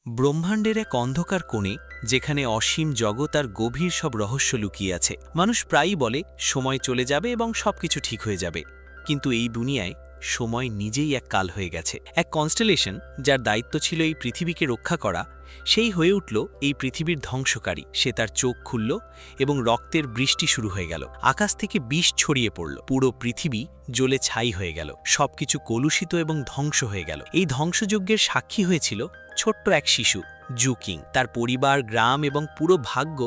ব্রহ্মাণ্ডের এক অন্ধকার কোণে যেখানে অসীম জগৎ আর গভীর সব রহস্য লুকিয়ে আছে। মানুষ প্রায়ই বলে সময় চলে যাবে এবং সবকিছু ঠিক হয়ে যাবে, কিন্তু এই দুনিয়ায় সময় নিজেই এক কাল হয়ে গেছে। এক কনস্টেলেশন যার দায়িত্ব ছিল এই পৃথিবীকে রক্ষা করা, সেই হয়ে উঠল এই পৃথিবীর ধ্বংসকারী। সে তার চোখ খুলল এবং রক্তের বৃষ্টি শুরু হয়ে গেল। আকাশ থেকে বিষ ছড়িয়ে পড়ল, পুরো পৃথিবী জ্বলে ছাই হয়ে গেল, সবকিছু কলুষিত এবং ধ্বংস হয়ে গেল। এই ধ্বংসযজ্ঞের সাক্ষী হয়েছিল ছোট্ট এক শিশু, জুকিং। তার পরিবার, গ্রাম এবং পুরো ভাগ্য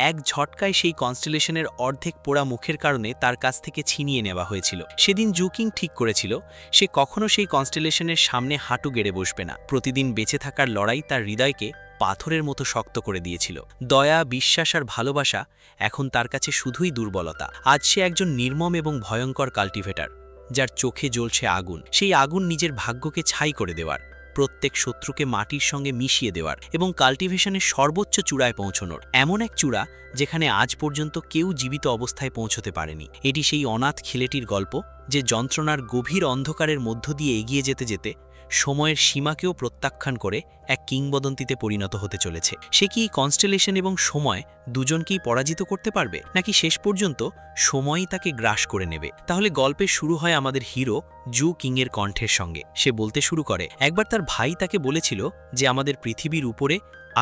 এক ঝটকায় সেই কনস্টেলেশনের অর্ধেক পোড়া মুখের কারণে তার কাছ থেকে ছিনিয়ে নেওয়া হয়েছিল। সেদিন জুকিং ঠিক করেছিল সে কখনো সেই কনস্টেলেশনের সামনে হাঁটু গেড়ে বসবে না। প্রতিদিন বেঁচে থাকার লড়াই তার হৃদয়কে পাথরের মতো শক্ত করে দিয়েছিল। দয়া, বিশ্বাস আর ভালোবাসা এখন তার কাছে শুধুই দুর্বলতা। আজ সে একজন নির্মম এবং ভয়ঙ্কর কাল্টিভেটর, যার চোখে জ্বলছে আগুন। সেই আগুন নিজের ভাগ্যকে ছাই করে দেওয়ার, প্রত্যেক শত্রুকে মাটির সঙ্গে মিশিয়ে দেওয়ার এবং কাল্টিভেশনের সর্বোচ্চ চূড়ায় পৌঁছনোর। এমন এক চূড়া যেখানে আজ পর্যন্ত কেউ জীবিত অবস্থায় পৌঁছতে পারেনি। এটি সেই অনাথ ছেলেটির গল্প, যে যন্ত্রণার গভীর অন্ধকারের মধ্য দিয়ে এগিয়ে যেতে যেতে সময়ের সীমাকেও প্রত্যাখ্যান করে এক কিংবদন্তিতে পরিণত হতে চলেছে। সে কি কনস্টেলেশন এবং সময় দুজনকেই পরাজিত করতে পারবে, নাকি শেষ পর্যন্ত সময়ই তাকে গ্রাস করে নেবে? তাহলে গল্পের শুরু হয় আমাদের হিরো জু কিংয়ের কণ্ঠের সঙ্গে। সে বলতে শুরু করে, একবার তার ভাই তাকে বলেছিল যে আমাদের পৃথিবীর উপরে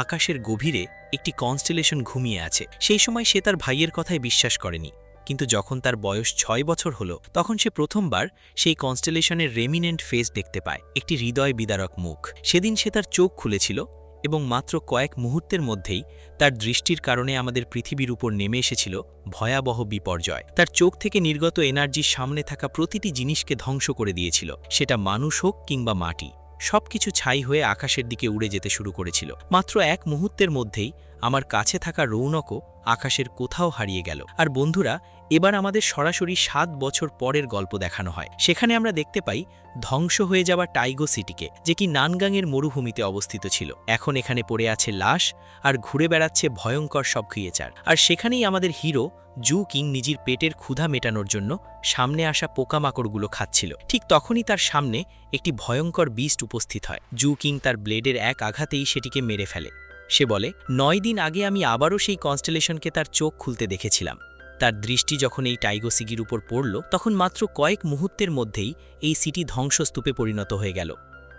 আকাশের গভীরে একটি কনস্টেলেশন ঘুমিয়ে আছে। সেই সময় সে তার ভাইয়ের কথায় বিশ্বাস করেনি, কিন্তু যখন তার বয়স 6 বছর হলো, তখন সে প্রথমবার সেই কনস্টেলেশনের রেমিনেন্ট ফেস দেখতে পায়, একটি হৃদয় বিদারক মুখ। সেদিন সে তার চোখ খুলেছিল এবং মাত্র কয়েক মুহূর্তের মধ্যেই তার দৃষ্টির কারণে আমাদের পৃথিবীর উপর নেমে এসেছিল ভয়াবহ বিপর্যয়। তার চোখ থেকে নির্গত এনার্জি সামনে থাকা প্রতিটি জিনিসকে ধ্বংস করে দিয়েছিল, সেটা মানুষ হোক কিংবা মাটি। সবকিছু ছাই হয়ে আকাশের দিকে উড়ে যেতে শুরু করেছিল। মাত্র এক মুহূর্তের মধ্যেই আমার কাছে থাকা রৌনকও আকাশের কোথাও হারিয়ে গেল। আর বন্ধুরা, এবার আমাদের সরাসরি 7 বছর পরের গল্প দেখানো হয়। সেখানে আমরা দেখতে পাই ধ্বংস হয়ে যাওয়া টাইগো সিটিকে, যে কি নানগাংয়ের মরুভূমিতে অবস্থিত ছিল। এখন এখানে পড়ে আছে লাশ আর ঘুরে বেড়াচ্ছে ভয়ঙ্কর সব ক্রিয়েচার। আর সেখানেই আমাদের হিরো জু কিং নিজের পেটের ক্ষুধা মেটানোর জন্য সামনে আসা পোকামাকড়গুলো খাচ্ছিল। ঠিক তখনই তার সামনে একটি ভয়ঙ্কর বিস্ট উপস্থিত হয়। জু কিং তার ব্লেডের এক আঘাতেই সেটিকে মেরে ফেলে। সে বলে, 9 দিন আগে আমি আবারও সেই কনস্টেলেশনকে তার চোখ খুলতে দেখেছিলাম। তার দৃষ্টি যখন এই টাইগো সিটির উপর পড়ল, তখন মাত্র কয়েক মুহূর্তের মধ্যেই এই সিটি ধ্বংসস্তূপে পরিণত হয়ে গেল।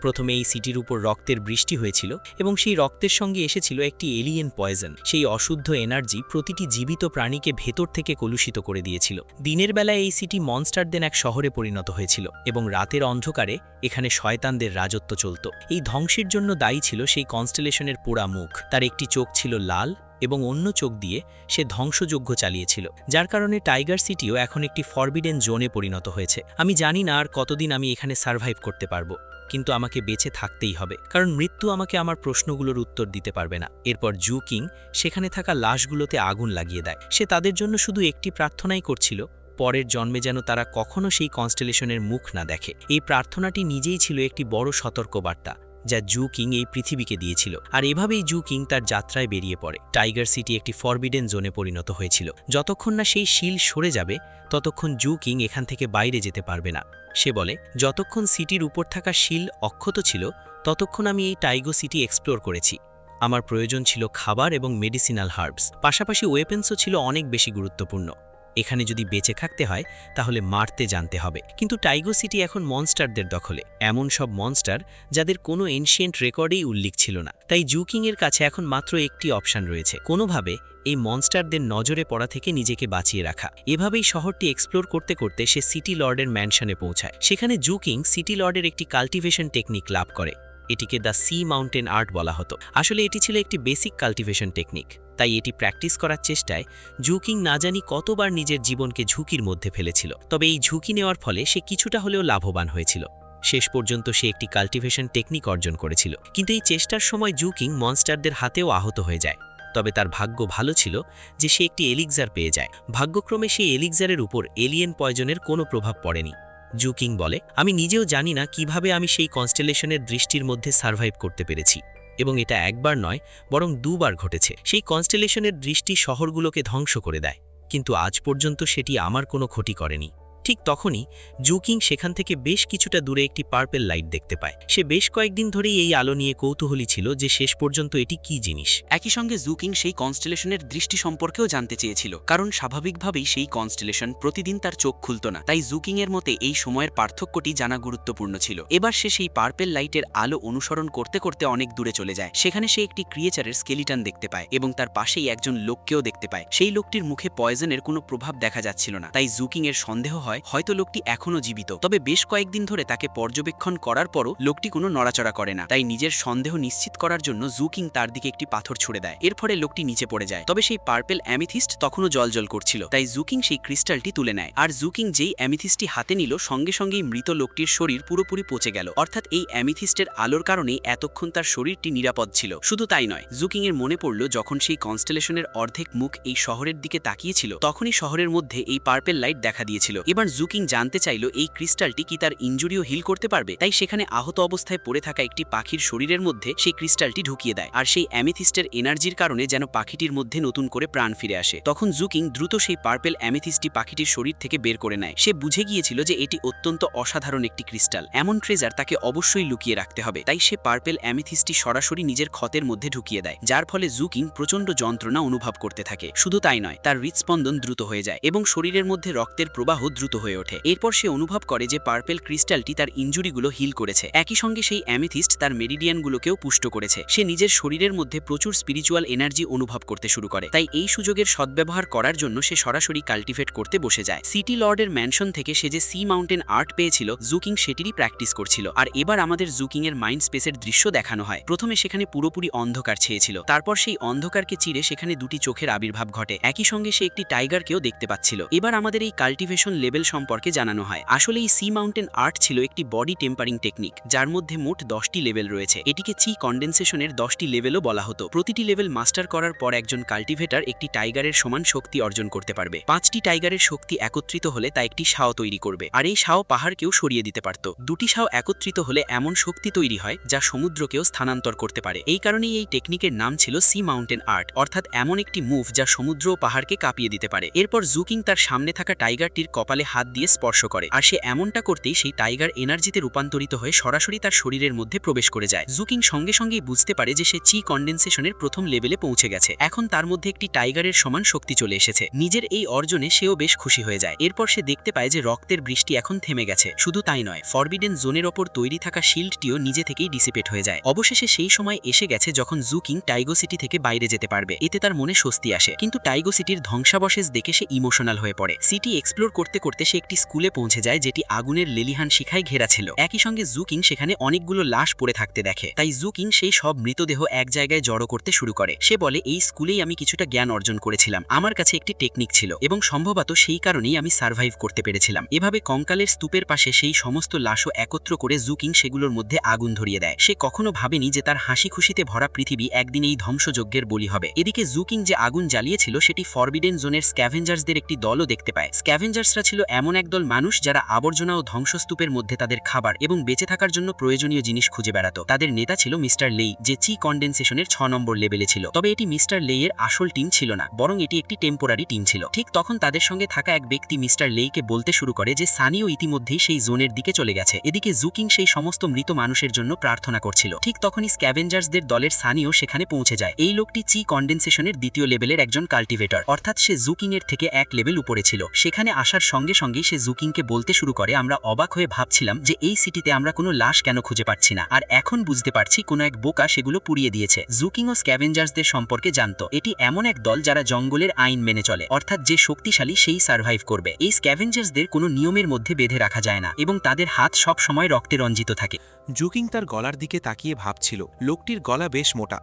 প্রথমে এই সিটির উপর রক্তের বৃষ্টি হয়েছিল এবং সেই রক্তের সঙ্গে এসেছিল একটি এলিয়েন পয়জন। সেই অশুদ্ধ এনার্জি প্রতিটি জীবিত প্রাণীকে ভেতর থেকে কলুষিত করে দিয়েছিল। দিনের বেলায় এই সিটি মনস্টারদের এক শহরে পরিণত হয়েছিল এবং রাতের অন্ধকারে এখানে শয়তানদের রাজত্ব চলত। এই ধ্বংসের জন্য দায়ী ছিল সেই কনস্টেলেশনের পোড়া মুখ। তার একটি চোখ ছিল লাল এবং অন্য চোখ দিয়ে সে ধ্বংসযজ্ঞ চালিয়েছিল, যার কারণে টাইগার সিটিও এখন একটি ফরবিডেন জোনে পরিণত হয়েছে। আমি জানি না আর কতদিন আমি এখানে সার্ভাইভ করতে পারবো, কিন্তু আমাকে বেঁচে থাকতেই হবে, কারণ মৃত্যু আমাকে আমার প্রশ্নগুলোর উত্তর দিতে পারবে না। এরপর জু কিং সেখানে থাকা লাশগুলোতে আগুন লাগিয়ে দেয়। সে তাদের জন্য শুধু একটি প্রার্থনাই করছিল, পরের জন্মে যেন তারা কখনো সেই কনস্টেলেশনের মুখ না দেখে। এই প্রার্থনাটি নিজেই ছিল একটি বড় সতর্কবার্তা যা জু কিং এই পৃথিবীকে দিয়েছিল। আর এভাবেই জু কিং তার যাত্রায় বেরিয়ে পড়ে। টাইগার সিটি একটি ফরবিডেন জোনে পরিণত হয়েছিল। যতক্ষণ না সেই শিল সরে যাবে, ততক্ষণ জু কিং এখান থেকে বাইরে যেতে পারবে না। সে বলে, যতক্ষণ সিটির উপর থাকা শিল অক্ষত ছিল, ততক্ষণ আমি এই টাইগো সিটি এক্সপ্লোর করেছি। আমার প্রয়োজন ছিল খাবার এবং মেডিসিনাল হার্বস, পাশাপাশি ওয়েপেন্সও ছিল অনেক বেশি গুরুত্বপূর্ণ। এখানে যদি বেঁচে থাকতে হয় তাহলে মারতে জানতে হবে। কিন্তু টাইগো সিটি এখন মনস্টারদের দখলে, এমন সব মনস্টার যাদের কোনো এনশিয়েন্ট রেকর্ডেই উল্লেখ ছিল না। তাই জু কিংয়ের কাছে এখন মাত্র একটি অপশন রয়েছে, কোনোভাবে এই মনস্টারদের নজরে পড়া থেকে নিজেকে বাঁচিয়ে রাখা। এভাবেই শহরটি এক্সপ্লোর করতে করতে সে সিটি লর্ডের ম্যানশনে পৌঁছায়। সেখানে জু কিং সিটি লর্ডের একটি কাল্টিভেশন টেকনিক লাভ করে। এটিকে দ্য সি মাউন্টেন আর্ট বলা হতো। আসলে এটি ছিল একটি বেসিক কাল্টিভেশন টেকনিক। তাই এটি প্র্যাকটিস করার চেষ্টায় জু কিং না জানি কতবার নিজের জীবনকে ঝুঁকির মধ্যে ফেলেছিল। তবে এই ঝুঁকি নেওয়ার ফলে সে কিছুটা হলেও লাভবান হয়েছিল। শেষ পর্যন্ত সে একটি কাল্টিভেশন টেকনিক অর্জন করেছিল। কিন্তু এই চেষ্টার সময় জু কিং মনস্টারদের হাতেও আহত হয়ে যায়। তবে তার ভাগ্য ভালো ছিল যে সে একটি এলিক্সার পেয়ে যায়। ভাগ্যক্রমে সেই এলিক্সারের উপর এলিয়েন পয়জনের কোনো প্রভাব পড়েনি। জু কিং বলে, আমি নিজেও জানি না কিভাবে আমি সেই কনস্টেলেশনের দৃষ্টির মধ্যে সার্ভাইভ করতে পেরেছি, এবং এটা একবার নয় বরং দুবার ঘটেছে। সেই কনস্টেলেশনের দৃষ্টি শহরগুলোকে ধ্বংস করে দেয়, কিন্তু আজ পর্যন্ত সেটি আমার কোনো ক্ষতি করেনি। ঠিক তখনই জুকিং সেখান থেকে বেশ কিছুটা দূরে একটি পার্পেল লাইট দেখতে পায়। সে বেশ কয়েকদিন ধরেই এই আলো নিয়ে কৌতূহলী ছিল যে শেষ পর্যন্ত এটি কি জিনিস। একই সঙ্গে জুকিং সেই কনস্টেলেশনের দৃষ্টি সম্পর্কেও জানতে চেয়েছিল, কারণ স্বাভাবিকভাবেই সেই কনস্টেলেশন প্রতিদিন তার চোখ খুলত না। তাই জুকিং এর মতে এই সময়ের পার্থক্যটি জানা গুরুত্বপূর্ণ ছিল। এবার সে সেই পার্পেল লাইটের আলো অনুসরণ করতে করতে অনেক দূরে চলে যায়। সেখানে সে একটি ক্রিয়েচারের স্কেলিটন দেখতে পায় এবং তার পাশেই একজন লোককেও দেখতে পায়। সেই লোকটির মুখে পয়জনের কোনো প্রভাব দেখা যাচ্ছিল না। তাই জুকিং এর সন্দেহ হয় হয়তো লোকটি এখনও জীবিত। তবে বেশ কয়েকদিন ধরে তাকে পর্যবেক্ষণ করার পরও লোকটি কোনো নড়াচড়া করে না। তাই নিজের সন্দেহ নিশ্চিত করার জন্য জুকিং তার দিকে একটি পাথর ছুড়ে দেয়। এর ফলে লোকটি নিচে পড়ে যায়। তবে সেই পার্পেল অ্যামিথিস্ট তখনও জলজল করছিল। তাই জুকিং সেই ক্রিস্টালটি তুলে নেয়। আর জুকিং যেই অ্যামিথিস্টটি হাতে নিল, সঙ্গে সঙ্গেই মৃত লোকটির শরীর পুরোপুরি পচে গেল। অর্থাৎ এই অ্যামিথিস্টের আলোর কারণেই এতক্ষণ তার শরীরটি নিরাপদ ছিল। শুধু তাই নয়, জুকিং এর মনে পড়ল যখন সেই কনস্টেলেশনের অর্ধেক মুখ এই শহরের দিকে তাকিয়েছিল, তখনই শহরের মধ্যে এই পার্পেল লাইট দেখা দিয়েছিল। এবার জুকিং জানতে চাইল এই ক্রিস্টালটি কি তার ইনজুরিও হিল করতে পারবে। তাই সেখানে আহত অবস্থায় পড়ে থাকা একটি পাখির শরীরের মধ্যে সেই ক্রিস্টালটি ঢুকিয়ে দেয়। আর সেই অ্যামিথিস্টের এনার্জির কারণে যেন পাখিটির মধ্যে নতুন করে প্রাণ ফিরে আসে। তখন জুকিং দ্রুত সেই পার্পেল অ্যামিথিস্টটি পাখিটির শরীর থেকে বের করে নেয়। সে বুঝে গিয়েছিল যে এটি অত্যন্ত অসাধারণ একটি ক্রিস্টাল। এমন ট্রেজার তাকে অবশ্যই লুকিয়ে রাখতে হবে। তাই সে পার্পেল অ্যামিথিস্টটি সরাসরি নিজের ক্ষতের মধ্যে ঢুকিয়ে দেয়, যার ফলে জুকিং প্রচণ্ড যন্ত্রণা অনুভব করতে থাকে। শুধু তাই নয়, তার হৃদস্পন্দন দ্রুত হয়ে যায় এবং শরীরের মধ্যে রক্তের প্রবাহ দ্রুত হয়ে ওঠে। এরপর সে অনুভব করে যে পার্পেল ক্রিস্টালটি তার ইনজুরিগুলো হিল করেছে। একই সঙ্গে সেই অ্যামিথিস্ট তার মেরিডিয়ানগুলোকেও পুষ্ট করেছে। সে নিজের শরীরের মধ্যে প্রচুর স্পিরিচুয়াল এনার্জি অনুভব করতে শুরু করে। তাই এই সুযোগের সদ্ব্যবহার করার জন্য সে সরাসরি কাল্টিভেট করতে বসে যায়। সিটি লর্ডের ম্যানশন থেকে সে যে সি মাউন্টেন আর্ট পেয়েছিল, জুকিং সেটিরই প্র্যাকটিস করছিল। আর এবার আমাদের জুকিং এর মাইন্ড স্পেসের দৃশ্য দেখানো হয়। প্রথমে সেখানে পুরোপুরি অন্ধকার ছেয়েছিল। তারপর সেই অন্ধকারকে চিরে সেখানে দুটি চোখের আবির্ভাব ঘটে। একই সঙ্গে সে একটি টাইগারকেও দেখতে পাচ্ছিল। এবার আমাদের এই কাল্টিভেশন লেভেল সম্পর্কে জানানো হয়। আসলে এই সি মাউন্টেন আর্ট ছিল একটি বডি টেম্পারিং টেকনিক, যার মধ্যে মোট 10টি লেভেল রয়েছে। এটিকে চি কন্ডেনসেশনের 10টি লেভেলও বলা হতো। প্রতিটি লেভেল মাস্টার করার পর একজন কাল্টিভেটর একটি টাইগারের সমান শক্তি অর্জন করতে পারবে। 5টি টাইগারের শক্তি একত্রিত হলে তা একটি শাও তৈরি করবে। আর এই শাও পাহাড়কেও সরিয়ে দিতে পারত। দুটি শাও একত্রিত হলে এমন শক্তি তৈরি হয় যা সমুদ্রকেও স্থানান্তর করতে পারে। এই কারণেই এই টেকনিকের নাম ছিল সি মাউন্টেন আর্ট, অর্থাৎ এমন একটি মুভ যা সমুদ্র ও পাহাড়কে কাঁপিয়ে দিতে পারে। এরপর জুকিং তার সামনে থাকা টাইগারটির কপালে হাত দিয়ে স্পর্শ করে। আর সে এমনটা করতেই সেই টাইগার এনার্জিতে রূপান্তরিত হয়ে সরাসরি তার শরীরের মধ্যে প্রবেশ করে যায়। জুকিং সঙ্গে সঙ্গেই বুঝতে পারে যে সে চি কন্ডেনসেশনের প্রথম লেভেলে পৌঁছে গেছে। এখন তার মধ্যে একটি টাইগারের সমান শক্তি চলে এসেছে। নিজের এই অর্জনে সেও বেশ খুশি হয়ে যায়। এরপর সে দেখতে পায় যে রক্তের বৃষ্টি এখন থেমে গেছে। শুধু তাই নয়, ফরবিডেন জোনের ওপর তৈরি থাকা শিল্ডটিও নিজে থেকেই ডিসিপেট হয়ে যায়। অবশেষে সেই সময় এসে গেছে যখন জুকিং টাইগো সিটি থেকে বাইরে যেতে পারবে। এতে তার মনে স্বস্তি আসে। কিন্তু টাইগো সিটির ধ্বংসাবশেষ দেখে সে ইমোশনাল হয়ে পড়ে। সিটি এক্সপ্লোর করতে করতে সে একটি স্কুলে পৌঁছে যায় যেটি আগুনের লেলিহান শিখায় ঘেরা ছিল। একই সঙ্গে জুকিং সেখানে অনেকগুলো লাশ পড়ে থাকতে দেখে। তাই জুকিং সেই সব মৃতদেহ এক জায়গায় জড়ো করতে শুরু করে। সে বলে, এই স্কুলেই আমি কিছুটা জ্ঞান অর্জন করেছিলাম। আমার কাছে একটি টেকনিক ছিল এবং সম্ভবত সেই কারণেই আমি সার্ভাইভ করতে পেরেছিলাম। এভাবে কঙ্কালের স্তূপের পাশে সেই সমস্ত লাশও একত্র করে জুকিং সেগুলোর মধ্যে আগুন ধরিয়ে দেয়। সে কখনো ভাবেনি যে তার হাসি খুশিতে ভরা পৃথিবী একদিন এই ধ্বংসযজ্ঞের বলি হবে। এদিকে জুকিং যে আগুন জ্বালিয়েছিল সেটি ফরবিডেন জোনের স্ক্যাভেঞ্জার্সদের একটি দলও দেখতে পায়। স্ক্যাভেঞ্জার্সরা ছিল এমন একদল মানুষ যারা আবর্জনা ও ধ্বংসস্তূপের মধ্যে তাদের খাবার এবং বেঁচে থাকার জন্য প্রয়োজনীয় জিনিস খুঁজে বেড়াতো। তাদের নেতা ছিল মিস্টার লেই, যে চি কন্ডেনসেশনের 6 নম্বর লেভেলে ছিল। তবে এটি মিস্টার লেইয়ের আসল টিম ছিল না, বরং এটি একটি টেম্পোরারি টিম ছিল। ঠিক তখন তাদের সঙ্গে থাকা এক ব্যক্তি মিস্টার লেইকে বলতে শুরু করে যে সানিও ইতিমধ্যেই সেই জোনের দিকে চলে গেছে। এদিকে জুকিং সেই সমস্ত মৃত মানুষের জন্য প্রার্থনা করছিল। ঠিক তখনই স্ক্যাভেঞ্জার্সদের দলের সানিও সেখানে পৌঁছে যায়। এই লোকটি চি কন্ডেনসেশনের 2য় লেভেলের একজন কাল্টিভেটর, অর্থাৎ সে জুকিং এর থেকে এক লেভেল উপরে ছিল। সেখানে আসার সঙ্গে সঙ্গেই সে জুকিংকে বলতে শুরু করে, আমরা অবাক হয়ে ভাবছিলাম যে এই সিটিতে আমরা কোনো লাশ কেন খুঁজে পাচ্ছি না, আর এখন বুঝতে পারছি কোনো এক বোকা সেগুলো পুড়িয়ে দিয়েছে। জুকিং ও স্ক্যাভেঞ্জার্সদের সম্পর্কে জানতো। এটি এমন এক দল যারা জঙ্গলের আইন মেনে চলে, অর্থাৎ যে শক্তিশালী সেই সার্ভাইভ করবে। এই স্ক্যাভেঞ্জার্সদের কোনো নিয়মের মধ্যে বেঁধে রাখা যায় না এবং তাদের হাত সব সময় রক্তে রঞ্জিত থাকে। জুকিং তার গলার দিকে তাকিয়ে ভাবছিল, লোকটির গলা বেশ মোটা,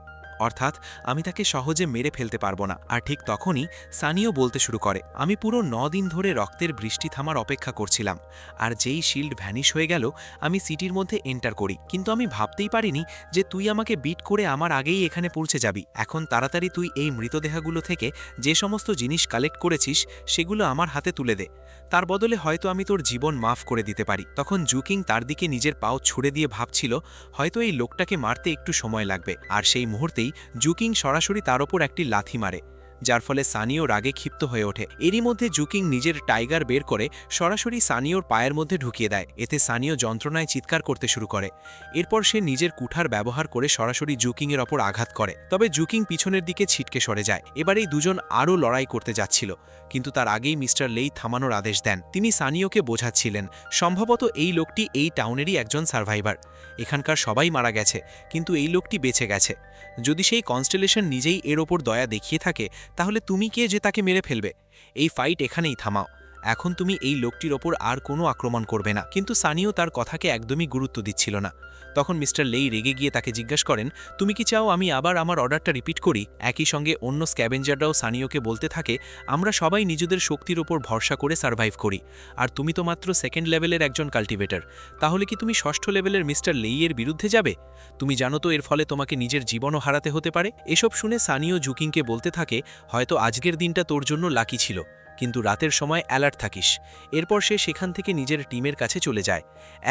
অর্থাৎ আমি তাকে সহজে মেরে ফেলতে পারবো না। আর ঠিক তখনই সানিও বলতে শুরু করে, আমি পুরো 9 দিন ধরে রক্তের বৃষ্টি থামার অপেক্ষা করছিলাম, আর যেই শিল্ড ভ্যানিশ হয়ে গেল আমি সিটির মধ্যে এন্টার করি, কিন্তু আমি ভাবতেই পারিনি যে তুই আমাকে বিট করে আমার আগেই এখানে পৌঁছে যাবি। এখন তাড়াতাড়ি তুই এই মৃতদেহগুলো থেকে যে সমস্ত জিনিস কালেক্ট করেছিস সেগুলো আমার হাতে তুলে দে, তার বদলে হয়তো আমি তোর জীবন মাফ করে দিতে পারি। তখন জুকিং তার দিকে নিজের পাও ছুড়ে দিয়ে ভাবছিল হয়তো এই লোকটাকে মারতে একটু সময় লাগবে। আর সেই মুহূর্তেই জুকিং সরাসরি তার ওপর একটি লাথি মারে, যার ফলে সানিও রাগে ক্ষিপ্ত হয়ে ওঠে। এরই মধ্যে জুকিং নিজের টাইগার বের করে সরাসরি সানিওর পায়ের মধ্যে ঢুকিয়ে দেয়। এতে সানিও যন্ত্রণায় চিৎকার করতে শুরু করে। এরপর সে নিজের কুঠার ব্যবহার করে সরাসরি জুকিংয়ের ওপর আঘাত করে। তবে জুকিং পিছনের দিকে ছিটকে সরে যায়। এবার এই দুজন আরও লড়াই করতে যাচ্ছিল, কিন্তু তার আগেই মিস্টার লেই থামানোর আদেশ দেন। তিনি সানিওকে বোঝাচ্ছিলেন, সম্ভবত এই লোকটি এই টাউনেরই একজন সার্ভাইভার। এখানকার সবাই মারা গেছে, কিন্তু এই লোকটি বেঁচে গেছে। যদি সেই কনস্টেলেশন নিজেই এর ওপর দয়া দেখিয়ে থাকে, তাহলে তুমি কে যে তাকে মেরে ফেলবে? এই ফাইট এখানেই থামাও। এখন তুমি এই লোকটির ওপর আর কোনো আক্রমণ করবে না। কিন্তু সানিও তার কথাকে একদমই গুরুত্ব দিচ্ছিল না। তখন মিস্টার লেই রেগে গিয়ে তাকে জিজ্ঞাসা করেন, তুমি কি চাও আমি আবার আমার অর্ডারটা রিপিট করি? একই সঙ্গে অন্য স্ক্যাভেঞ্জাররাও সানিওকে বলতে থাকে, আমরা সবাই নিজেদের শক্তির ওপর ভরসা করে সার্ভাইভ করি, আর তুমি তো মাত্র সেকেন্ড লেভেলের একজন কাল্টিভেটর। তাহলে কি তুমি ষষ্ঠ লেভেলের মিস্টার লেইয়ের বিরুদ্ধে যাবে? তুমি জানো তো এর ফলে তোমাকে নিজের জীবনও হারাতে হতে পারে। এসব শুনে সানিও জুকিংকে বলতে থাকে, হয়তো আজকের দিনটা তোর জন্য লাকি ছিল, কিন্তু রাতের সময় অ্যালার্ট থাকিস। এরপর সে সেখান থেকে নিজের টিমের কাছে চলে যায়।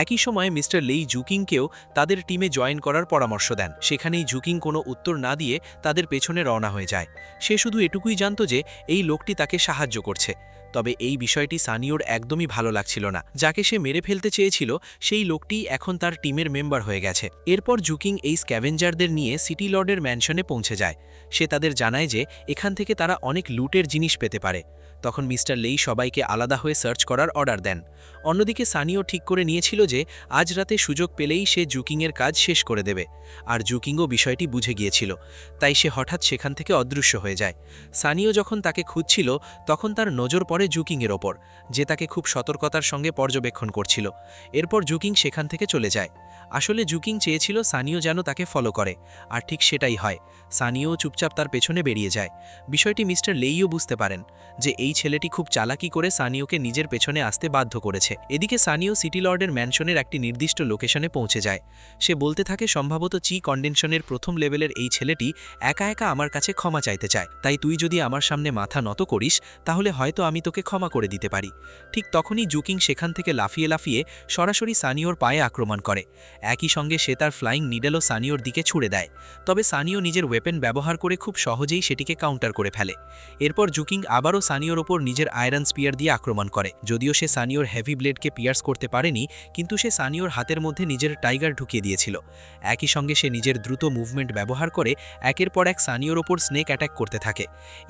একই সময় মিস্টার লেই জুকিংকেও তাদের টিমে জয়েন করার পরামর্শ দেন। সেখানেই জুকিং কোনো উত্তর না দিয়ে তাদের পেছনে রওনা হয়ে যায়। সে শুধু এটুকুই জানত যে এই লোকটি তাকে সাহায্য করছে। তবে এই বিষয়টি সানিওর একদমই ভালো লাগছিল না। যাকে সে মেরে ফেলতে চেয়েছিল সেই লোকটি এখন তার টিমের মেম্বার হয়ে গেছে। এরপর জুকিং এই স্ক্যাভেঞ্জারদের নিয়ে সিটি লর্ডের ম্যানশনে পৌঁছে যায়। সে তাদের জানায় যে এখান থেকে তারা অনেক লুটের জিনিস পেতে পারে। তখন মিস্টার লেই সবাইকে আলাদা হয়ে সার্চ করার অর্ডার দেন। অন্যদিকে সানিও ঠিক করে নিয়েছিল যে আজ রাতে সুযোগ পেলেই সে জুকিংয়ের কাজ শেষ করে দেবে। আর জুকিংও বিষয়টি বুঝে গিয়েছিল, তাই সে হঠাৎ সেখান থেকে অদৃশ্য হয়ে যায়। সানিও যখন তাকে খুঁজছিল তখন তার নজর পড়ে জুকিংয়ের ওপর, যে তাকে খুব সতর্কতার সঙ্গে পর্যবেক্ষণ করছিল। এরপর জুকিং সেখান থেকে চলে যায়। আসলে জুকিং চেয়েছিল সানিও যেন তাকে ফলো করে, আর ঠিক সেটাই হয়। সানিও চুপচাপ তার পেছনে বেরিয়ে যায়। বিষয়টি মিস্টার লেইও বুঝতে পারেন যে এই ছেলেটি খুব চালাকি করে সানিওকে নিজের পেছনে আসতে বাধ্য করেছে। এদিকে সানিও সিটি লর্ডের ম্যানশনের একটি নির্দিষ্ট লোকেশনে পৌঁছে যায়। সে বলতে থাকে, সম্ভবত চি কন্ডেনশনের প্রথম লেভেলের এই ছেলেটি একা একা আমার কাছে ক্ষমা চাইতে চায়। তাই তুই যদি আমার সামনে মাথা নত করিস, তাহলে হয়তো আমি তোকে ক্ষমা করে দিতে পারি। ঠিক তখনই জুকিং সেখান থেকে লাফিয়ে লাফিয়ে সরাসরি সানিওর পায়ে আক্রমণ করে। একই সঙ্গে সে তার ফ্লাইং নিডেলও সানিওর দিকে ছুড়ে দেয়। তবে সানিও নিজের ওয়েপেন ব্যবহার করে খুব সহজেই সেটিকে কাউন্টার করে ফেলে। এরপর জুকিং আবারও সানিওর ওপর নিজের আয়রন স্পিয়ার দিয়ে আক্রমণ করে। যদিও সে সানিওর হেভি ব্লেডকে পিয়ার্স করতে পারেনি, কিন্তু সে সানিওর হাতের মধ্যে নিজের টাইগার ঢুকিয়ে দিয়েছিল। একই সঙ্গে সে নিজের দ্রুত মুভমেন্ট ব্যবহার করে একের পর এক সানিওর ওপর স্নেক অ্যাটাক করতে থাকে।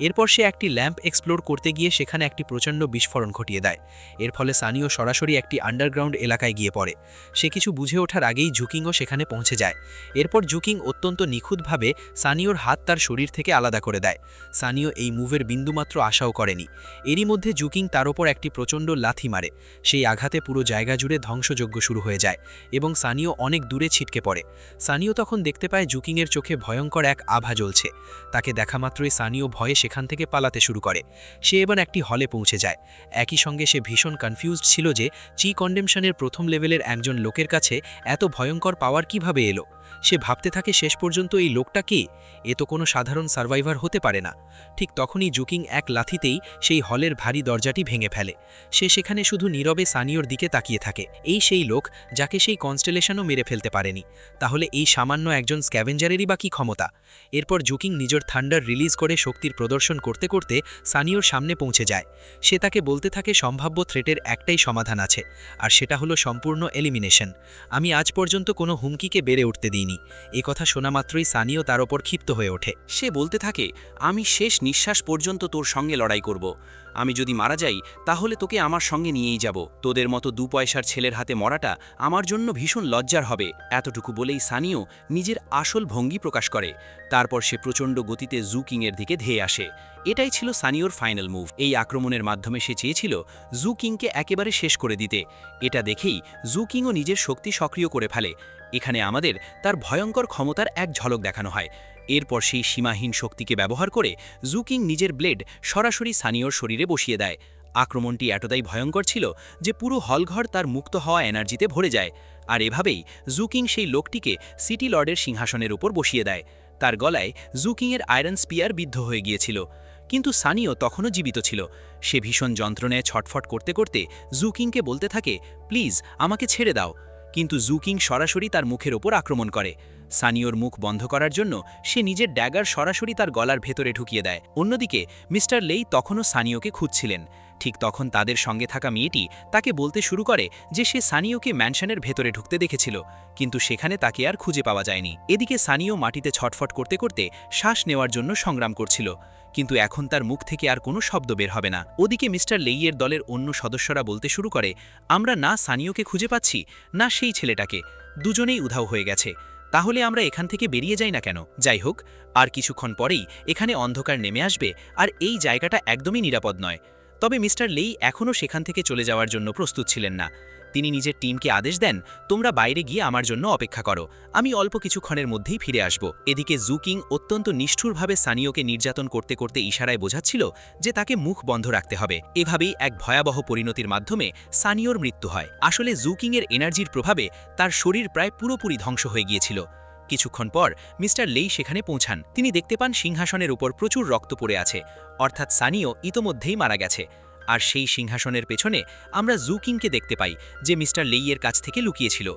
এরপর সে একটি ল্যাম্প এক্সপ্লোর করতে গিয়ে সেখানে একটি প্রচণ্ড বিস্ফোরণ ঘটিয়ে দেয়। এর ফলে সানিও সরাসরি একটি আন্ডারগ্রাউন্ড এলাকায় গিয়ে পড়ে। সে কিছু বুঝে ওঠার আগেই জুকিংও সেখানে পৌঁছে যায়। এরপর জুকিং অত্যন্ত নিখুঁতভাবে সানিওর হাত তার শরীর থেকে আলাদা করে দেয়। সানিও এই মুভের বিন্দুমাত্র আশাও করেনি। এরই মধ্যে জুকিং তার ওপর একটি প্রচণ্ড লাথি মারে। সেই আঘাতে পুরো জায়গা জুড়ে ধ্বংসযজ্ঞ শুরু হয়ে যায় এবং সানিও অনেক দূরে ছিটকে পড়ে। সানিও তখন দেখতে পায় জুকিংয়ের চোখে ভয়ঙ্কর এক আভা জ্বলছে। তাকে দেখামাত্রই সানিও ভয়ে সেখান থেকে পালাতে শুরু করে। সে এবার একটি হলে পৌঁছে যায়। একই সঙ্গে সে ভীষণ কনফিউজড ছিল যে চি কন্ডেমশনের প্রথম লেভেলের একজন লোকের কাছে এত ভয়ঙ্কর পাওয়ার কিভাবে এলো। সে ভাবতে থাকে শেষ পর্যন্ত এই লোকটা কে? এ তো কোনো সাধারণ সার্ভাইভার হতে পারে না। ঠিক তখনই জুকিং এক লাথিতেই সেই হলের ভারী দরজাটি ভেঙে ফেলে। সে সেখানে শুধু নীরবে সানিওর দিকে তাকিয়ে থাকে। এই সেই লোক যাকে সেই কনস্টেলেশনও মেরে ফেলতে পারেনি। তাহলে এই সামান্য একজন স্ক্যাভেঞ্জারেরই বা কী ক্ষমতা? এরপর জুকিং নিজের থান্ডার রিলিজ করে শক্তির প্রদর্শন করতে করতে সানিওর সামনে পৌঁছে যায়। সে তাকে বলতে থাকে সম্ভাব্য থ্রেটের একটাই সমাধান আছে, আর সেটা হলো সম্পূর্ণ এলিমিনেশন। আমি আজ পর্যন্ত কোনো হুমকিকে বেড়ে উঠতে দিইনি। এ কথা শোনা মাত্রই সানিও তার ওপর ক্ষিপ্ত হয়ে ওঠে। সে বলতে থাকে, আমি শেষ নিঃশ্বাস পর্যন্ত তোর সঙ্গে লড়াই করব। আমি যদি মারা যাই তাহলে তোকে আমার সঙ্গে নিয়েই যাব। তোদের মতো 2 পয়সার ছেলের হাতে মরাটা আমার জন্য ভীষণ লজ্জার হবে। এতটুকু বলেই সানিও নিজের আসল ভঙ্গি প্রকাশ করে। তারপর সে প্রচণ্ড গতিতে জুকিংয়ের দিকে ধেয়ে আসে। এটাই ছিল সানিওর ফাইনাল মুভ। এই আক্রমণের মাধ্যমে সে চেয়েছিল জুকিংকে একেবারে শেষ করে দিতে। এটা দেখেই জুকিংও নিজের শক্তি সক্রিয় করে ফেলে। এখানে আমাদের তার ভয়ঙ্কর ক্ষমতার এক ঝলক দেখানো হয়। এরপর সেই সীমাহীন শক্তিকে ব্যবহার করে জুকিং নিজের ব্লেড সরাসরি সানিওর শরীরে বসিয়ে দেয়। আক্রমণটি এতটাই ভয়ঙ্কর ছিল যে পুরো হলঘর তার মুক্ত হওয়া এনার্জিতে ভরে যায়। আর এভাবেই জুকিং সেই লোকটিকে সিটি লর্ডের সিংহাসনের উপর বসিয়ে দেয়। তার গলায় জুকিংয়ের আয়রন স্পিয়ার বিদ্ধ হয়ে গিয়েছিল, কিন্তু সানিও তখনও জীবিত ছিল। সে ভীষণ যন্ত্রণায় ছটফট করতে করতে জুকিংকে বলতে থাকে, প্লিজ আমাকে ছেড়ে দাও। কিন্তু জুকিং সরাসরি তার মুখের ওপর আক্রমণ করে। সানিওর মুখ বন্ধ করার জন্য সে নিজের ড্যাগার সরাসরি তার গলার ভেতরে ঢুকিয়ে দেয়। অন্যদিকে মিস্টার লেই তখনও সানিওকে খুঁজছিলেন। ঠিক তখন তাদের সঙ্গে থাকা মেয়েটি তাকে বলতে শুরু করে যে সে সানিওকে ম্যানশনের ভেতরে ঢুকতে দেখেছিল, কিন্তু সেখানে তাকে আর খুঁজে পাওয়া যায়নি। এদিকে সানিও মাটিতে ছটফট করতে করতে শ্বাস নেওয়ার জন্য সংগ্রাম করছিল, কিন্তু এখন তার মুখ থেকে আর কোনো শব্দ বের হবে না। ওদিকে মিস্টার লেইয়ের দলের অন্য সদস্যরা বলতে শুরু করে, আমরা না সানিওকে খুঁজে পাচ্ছি, না সেই ছেলেটাকে, দুজনেই উধাও হয়ে গেছে। তাহলে আমরা এখান থেকে বেরিয়ে যাই না কেন? যাই হোক, আর কিছুক্ষণ পরেই এখানে অন্ধকার নেমে আসবে, আর এই জায়গাটা একদমই নিরাপদ নয়। তবে মিস্টার লেই এখনও সেখান থেকে চলে যাওয়ার জন্য প্রস্তুত ছিলেন না। তিনি নিজের টিমকে আদেশ দেন, তোমরা বাইরে গিয়ে আমার জন্য অপেক্ষা করো, আমি অল্প কিছুক্ষণের মধ্যেই ফিরে আসব। এদিকে জুকিং অত্যন্ত নিষ্ঠুরভাবে সানিওকে নির্যাতন করতে করতে ইশারায় বোঝাচ্ছিল যে তাকে মুখ বন্ধ রাখতে হবে। এভাবেই এক ভয়াবহ পরিণতির মাধ্যমে সানিওর মৃত্যু হয়। আসলে জুকিংয়ের এনার্জির প্রভাবে তার শরীর প্রায় পুরোপুরি ধ্বংস হয়ে গিয়েছিল। কিছুক্ষণ পর মিস্টার লেই সেখানে পৌঁছান। তিনি দেখতে পান সিংহাসনের উপর প্রচুর রক্ত পড়ে আছে, অর্থাৎ সানিও ইতোমধ্যেই মারা গেছে। আর সেই সিংহাসনের পেছনে আমরা জুকিংকে দেখতে পাই, যে মিস্টার লেইয়ের কাছ থেকে লুকিয়েছিল।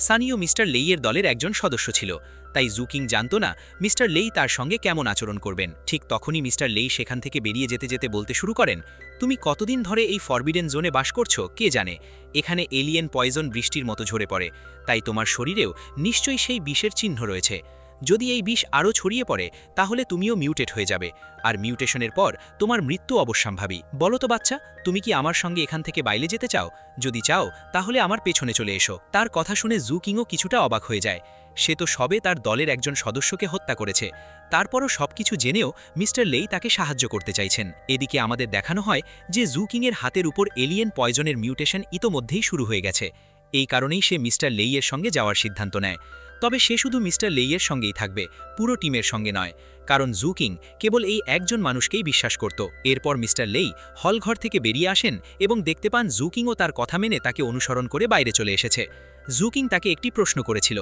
সানিও মিস্টার লেইয়ের দলের একজন সদস্য ছিল, তাই জুকিং জানত না মিস্টার লেই তার সঙ্গে কেমন আচরণ করবেন। ঠিক তখনই মিস্টার লেই সেখান থেকে বেরিয়ে যেতে যেতে বলতে শুরু করেন, তুমি কতদিন ধরে এই ফরবিডেন জোনে বাস করছো কে জানে, এখানে এলিয়েন পয়জন বৃষ্টির মতো ঝরে পড়ে, তাই তোমার শরীরেও নিশ্চয়ই সেই বিষের চিহ্ন রয়েছে। যদি এই বিষ আরও ছড়িয়ে পড়ে তাহলে তুমিও মিউটেট হয়ে যাবে, আর মিউটেশনের পর তোমার মৃত্যু অবশ্যম্ভাবী। বলো তো বাচ্চা, তুমি কি আমার সঙ্গে এখান থেকে বাইরে যেতে চাও? যদি চাও তাহলে আমার পেছনে চলে এসো। তার কথা শুনে জুকিংও কিছুটা অবাক হয়ে যায়। সে তো সবে তার দলের একজন সদস্যকে হত্যা করেছে, তারপরও সবকিছু জেনেও মিস্টার লেই তাকে সাহায্য করতে চাইছেন। এদিকে আমাদের দেখানো হয় যে জুকিংয়ের হাতের উপর এলিয়েন পয়জনের মিউটেশন ইতোমধ্যেই শুরু হয়ে গেছে। এই কারণেই সে মিস্টার লেইয়ের সঙ্গে যাওয়ার সিদ্ধান্ত নেয়। তবে সে শুধু মিস্টার লেইয়ের সঙ্গেই থাকবে, পুরো টিমের সঙ্গে নয়, কারণ জুকিং কেবল এই একজন মানুষকেই বিশ্বাস করত। এরপর মিস্টার লেই হলঘর থেকে বেরিয়ে আসেন এবং দেখতে পান জুকিংও তার কথা মেনে তাকে অনুসরণ করে বাইরে চলে এসেছে। জুকিং তাকে একটি প্রশ্ন করেছিল,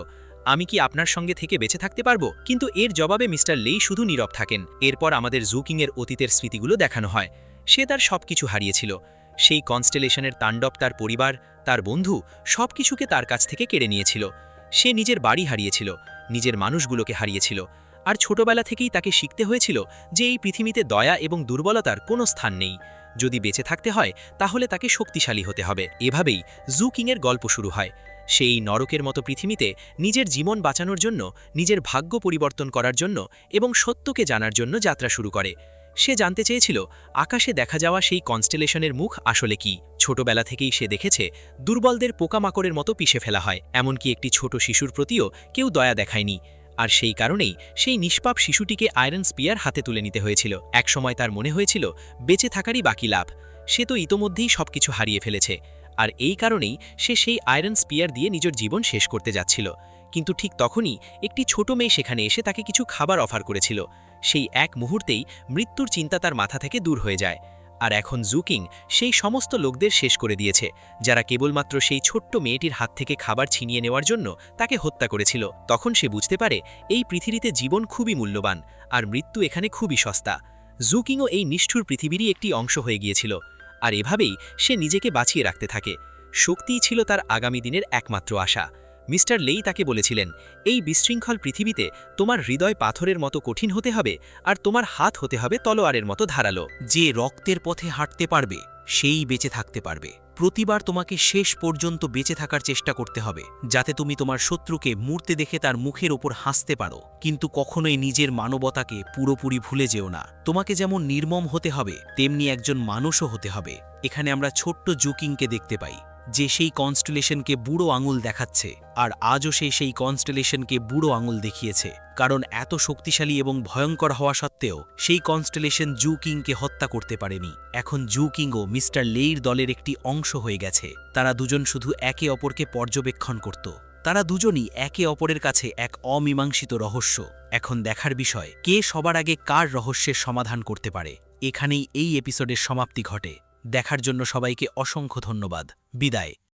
আমি কি আপনার সঙ্গে থেকে বেঁচে থাকতে পারবো? কিন্তু এর জবাবে মিস্টার লেই শুধু নীরব থাকেন। এরপর আমাদের জুকিংয়ের অতীতের স্মৃতিগুলো দেখানো হয়। সে তার সবকিছু হারিয়েছিল। সেই কনস্টেলেশনের তাণ্ডব তার পরিবার, তার বন্ধু সবকিছুকে তার কাছ থেকে কেড়ে নিয়েছিল। সে নিজের বাড়ি হারিয়েছিল, নিজের মানুষগুলোকে হারিয়েছিল, আর ছোটবেলা থেকেই তাকে শিখতে হয়েছিল যে এই পৃথিবীতে দয়া এবং দুর্বলতার কোনো স্থান নেই। যদি বেঁচে থাকতে হয় তাহলে তাকে শক্তিশালী হতে হবে। এভাবেই জুকিংয়ের গল্প শুরু হয়। সেই নরকের মতো পৃথিবীতে নিজের জীবন বাঁচানোর জন্য, নিজের ভাগ্য পরিবর্তন করার জন্য এবং সত্যকে জানার জন্য যাত্রা শুরু করে। সে জানতে চেয়েছিল আকাশে দেখা যাওয়া সেই কনস্টেলেশনের মুখ আসলে কি। ছোটবেলা থেকেই সে দেখেছে দুর্বলদের পোকামাকড়ের মতো পিষে ফেলা হয়, এমনকি একটি ছোট শিশুর প্রতিও কেউ দয়া দেখায়নি। আর সেই কারণেই সেই নিষ্পাপ শিশুটিকে আয়রন স্পিয়ার হাতে তুলে নিতে হয়েছিল। একসময় তার মনে হয়েছিল বেঁচে থাকারই বাকি লাভ, সে তো ইতোমধ্যেই সবকিছু হারিয়ে ফেলেছে। আর এই কারণেই সে সেই আয়রন স্পিয়ার দিয়ে নিজের জীবন শেষ করতে যাচ্ছিল। কিন্তু ঠিক তখনই একটি ছোট মেয়ে সেখানে এসে তাকে কিছু খাবার অফার করেছিল। সেই এক মুহূর্তেই মৃত্যুর চিন্তা তার মাথা থেকে দূর হয়ে যায়। আর এখন জুকিং সেই সমস্ত লোকদের শেষ করে দিয়েছে, যারা কেবলমাত্র সেই ছোট্ট মেয়েটির হাত থেকে খাবার ছিনিয়ে নেওয়ার জন্য তাকে হত্যা করেছিল। তখন সে বুঝতে পারে এই পৃথিবীতে জীবন খুবই মূল্যবান, আর মৃত্যু এখানে খুবই সস্তা। জুকিংও এই নিষ্ঠুর পৃথিবীরই একটি অংশ হয়ে গিয়েছিল, আর এভাবেই সে নিজেকে বাঁচিয়ে রাখতে থাকে। শক্তিই ছিল তার আগামী দিনের একমাত্র আশা। মিস্টার লেই তাকে বলেছিলেন, এই বিশৃঙ্খল পৃথিবীতে তোমার হৃদয় পাথরের মতো কঠিন হতে হবে, আর তোমার হাত হতে হবে তলোয়ারের মতো ধারালো। যে রক্তের পথে হাঁটতে পারবে সেই বেঁচে থাকতে পারবে। প্রতিবার তোমাকে শেষ পর্যন্ত বেঁচে থাকার চেষ্টা করতে হবে, যাতে তুমি তোমার শত্রুকে মূর্তে দেখে তার মুখের ওপর হাসতে পারো, কিন্তু কখনোই নিজের মানবতাকে পুরোপুরি ভুলে যেও না। তোমাকে যেমন নির্মম হতে হবে, তেমনি একজন মানুষও হতে হবে। এখানে আমরা ছোট্ট জুকিংকে দেখতে পাই, যে সেই কনস্টেলেশনকে বুড়ো আঙুল দেখাচ্ছে, আর আজও সেই কনস্টেলেশনকে বুড়ো আঙুল দেখিয়েছে, কারণ এত শক্তিশালী এবং ভয়ঙ্কর হওয়া সত্ত্বেও সেই কনস্টেলেশন জুকিংকে হত্যা করতে পারেনি। এখন জুকিংও মিস্টার লেইর দলের একটি অংশ হয়ে গেছে। তারা দুজন শুধু একে অপরকে পর্যবেক্ষণ করত। তারা দুজনই একে অপরের কাছে এক অমীমাংসিত রহস্য। এখন দেখার বিষয়, কে সবার আগে কার রহস্যের সমাধান করতে পারে। এখানেই এই এপিসোডের সমাপ্তি ঘটে। দেখার জন্য সবাইকে অসংখ্য ধন্যবাদ। বিদায়।